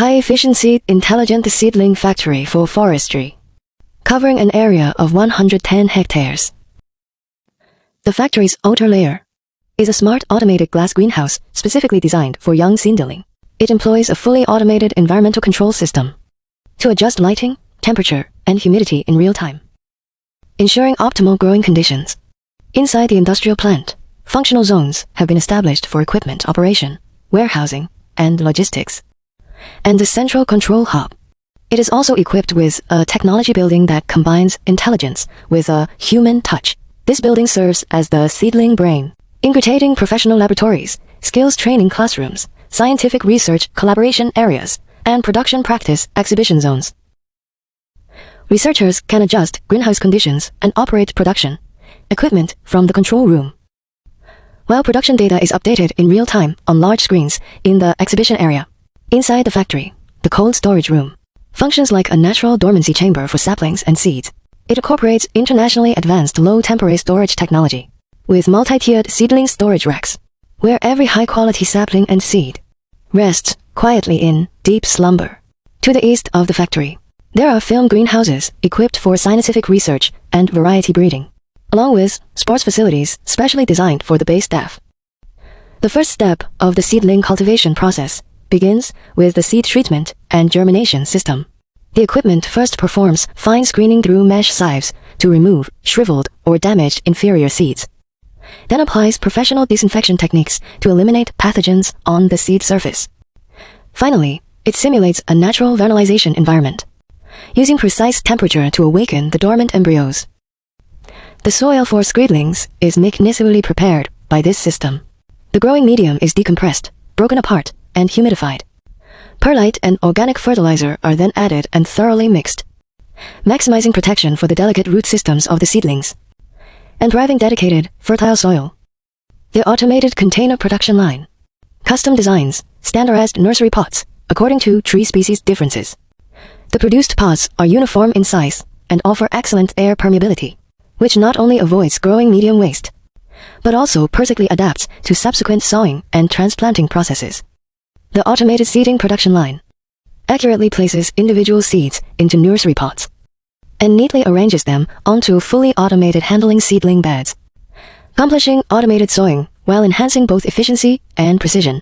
high-efficiency, intelligent seedling factory for forestry, covering an area of 110 hectares. The factory's outer layer is a smart automated glass greenhouse specifically designed for young seedling. It employs a fully automated environmental control system to adjust lighting, temperature, and humidity in real time, ensuring optimal growing conditions. Inside the industrial plant, functional zones have been established for equipment operation, warehousing, and logistics, and the central control hub. It is also equipped with a technology building that combines intelligence with a human touch. This building serves as the Seedling brain, integrating professional laboratories, skills training classrooms, scientific research collaboration areas, and production practice exhibition zones. Researchers can adjust greenhouse conditions and operate production equipment from the control room, while production data is updated in real time on large screens in the exhibition area. Inside the factory, the cold storage room functions like a natural dormancy chamber for saplings and seeds. It incorporates internationally advanced low-temperature storage technology with multi-tiered seedling storage racks, where every high-quality sapling and seed rests quietly in deep slumber. To the east of the factory, there are film greenhouses equipped for scientific research and variety breeding, along with sports facilities specially designed for the base staff. The first step of the seedling cultivation process begins with the seed treatment and germination system. The equipment first performs fine screening through mesh sieves to remove shriveled or damaged inferior seeds, then applies professional disinfection techniques to eliminate pathogens on the seed surface. Finally, it simulates a natural vernalization environment, using precise temperature to awaken the dormant embryos. The soil for seedlings is meticulously prepared by this system. The growing medium is decompressed, broken apart, and humidified. Perlite and organic fertilizer are then added and thoroughly mixed, maximizing protection for the delicate root systems of the seedlings and providing dedicated, fertile soil. The automated container production line custom designs standardized nursery pots according to tree species differences. The produced pots are uniform in size and offer excellent air permeability, which not only avoids growing medium waste, but also perfectly adapts to subsequent sowing and transplanting processes. The automated seeding production line accurately places individual seeds into nursery pots and neatly arranges them onto fully automated handling seedling beds, accomplishing automated sowing while enhancing both efficiency and precision.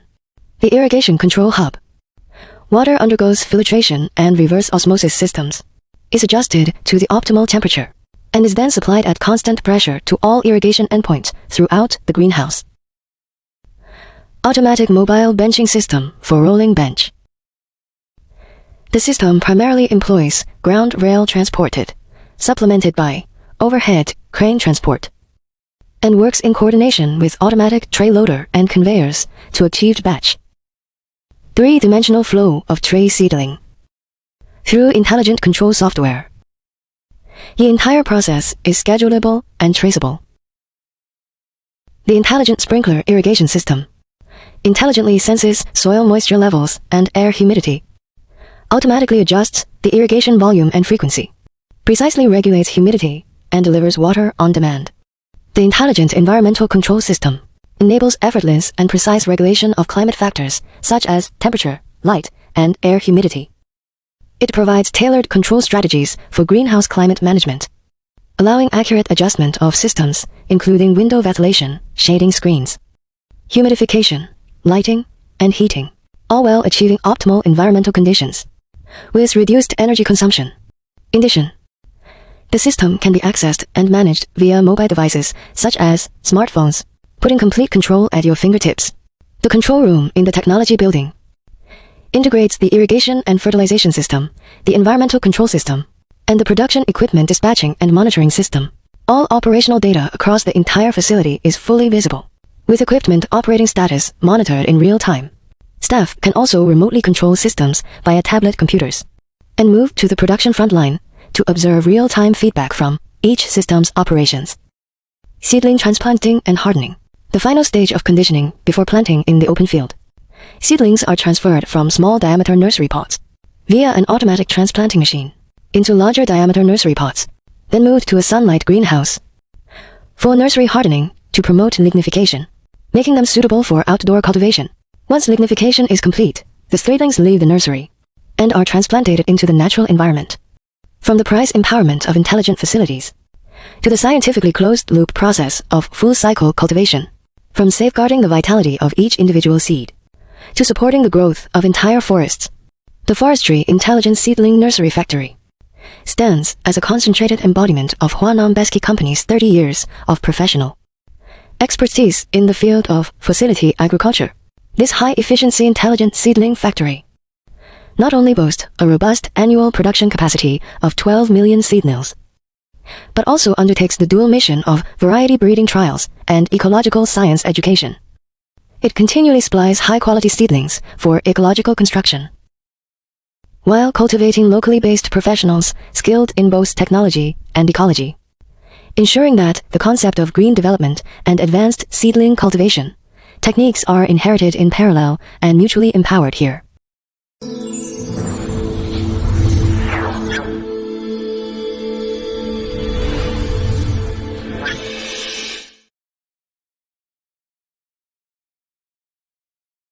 The irrigation control hub, water undergoes filtration and reverse osmosis systems, is adjusted to the optimal temperature, and is then supplied at constant pressure to all irrigation endpoints throughout the greenhouse. Automatic mobile benching system for rolling bench. The system primarily employs ground rail transported, supplemented by overhead crane transport, and works in coordination with automatic tray loader and conveyors to achieve batch three-dimensional flow of tray seedling through intelligent control software. The entire process is schedulable and traceable. The intelligent sprinkler irrigation system intelligently senses soil moisture levels and air humidity, automatically adjusts the irrigation volume and frequency, precisely regulates humidity, and delivers water on demand. The intelligent environmental control system enables effortless and precise regulation of climate factors such as temperature, light, and air humidity. It provides tailored control strategies for greenhouse climate management, allowing accurate adjustment of systems including window ventilation, shading screens, humidification, lighting, and heating, all while achieving optimal environmental conditions with reduced energy consumption. In addition, the system can be accessed and managed via mobile devices such as smartphones, putting complete control at your fingertips. The control room in the technology building integrates the irrigation and fertilization system, the environmental control system, and the production equipment dispatching and monitoring system. All operational data across the entire facility is fully visible, with equipment operating status monitored in real time. Staff can also remotely control systems via tablet computers and move to the production front line to observe real-time feedback from each system's operations. Seedling transplanting and hardening, the final stage of conditioning before planting in the open field. Seedlings are transferred from small diameter nursery pots via an automatic transplanting machine into larger diameter nursery pots, then moved to a sunlight greenhouse for nursery hardening to promote lignification, making them suitable for outdoor cultivation. Once lignification is complete, the seedlings leave the nursery and are transplanted into the natural environment. From the price empowerment of intelligent facilities to the scientifically closed-loop process of full-cycle cultivation, from safeguarding the vitality of each individual seed to supporting the growth of entire forests, the Forestry Intelligent Seedling Nursery Factory stands as a concentrated embodiment of Huanan Besky Company's 30 years of professional expertise in the field of facility agriculture. This high-efficiency intelligent seedling factory not only boasts a robust annual production capacity of 12 million seedlings, but also undertakes the dual mission of variety breeding trials and ecological science education. It continually supplies high-quality seedlings for ecological construction, while cultivating locally based professionals skilled in both technology and ecology, ensuring that the concept of green development and advanced seedling cultivation techniques are inherited in parallel and mutually empowered here.